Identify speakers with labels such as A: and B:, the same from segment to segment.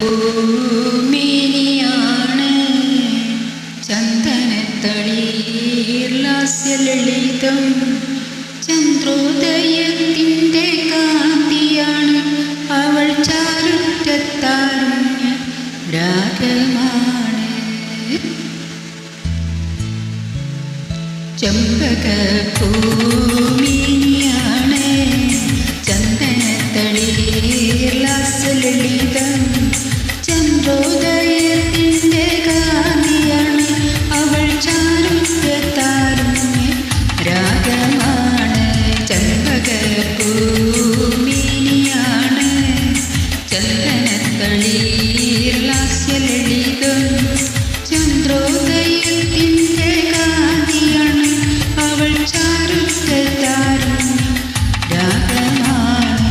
A: ഭൂമിനിയാണ് ചന്ദനത്തളിർലാസ്യലളിതം ചന്ദ്രോദയത്തിൻ്റെ കാന്തിയാണ് അവൾ ചാരുറ്റത്താരുണ്യ രാഗമാണ് ചമ്പകഭൂമിനിയാണ് ചന്ദനത്തളിർലാസ്യലളിതം ചന്ദ്രോദയത്തിൻ്റെ കാന്തിയാണ് അവൾ ചാരുറ്റത്താരുണ്യ രാഗമാണ് ചമ്പകഭൂമിനിയാണ് ചന്ദനത്തളിർലാസ്യലളിതം ചന്ദ്രോദയത്തിൻ്റെ കാന്തിയാണ് അവൾ ചാരുറ്റത്താരുണ്യ രാഗമാണ്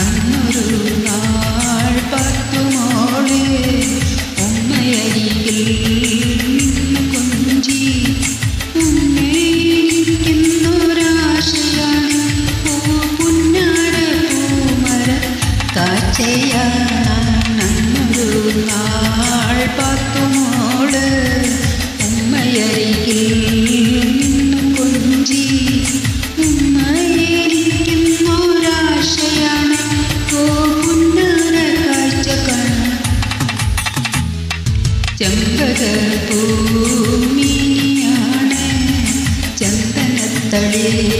A: അന്നൊരു നാൾ പത്തുമോള് ഉമ്മയരികിൽ നിന്നു കൊഞ്ചി ഉമ്മയിരിക്കുന്നൊരാശയാണ് പുന്നാര പൂമര കാഴ്ചയാണന്നൊരു നാൾ പത്തുമോള് ഉമ്മയരികിൽ നിന്നു കൊഞ്ചി ഉമ്മയിരിക്കുന്നൊരാശയാണ് പുന്നാര കാഴ്ച കാണാൻ ചമ്പകഭൂമിനിയാണ് ചന്ദനത്തളിർ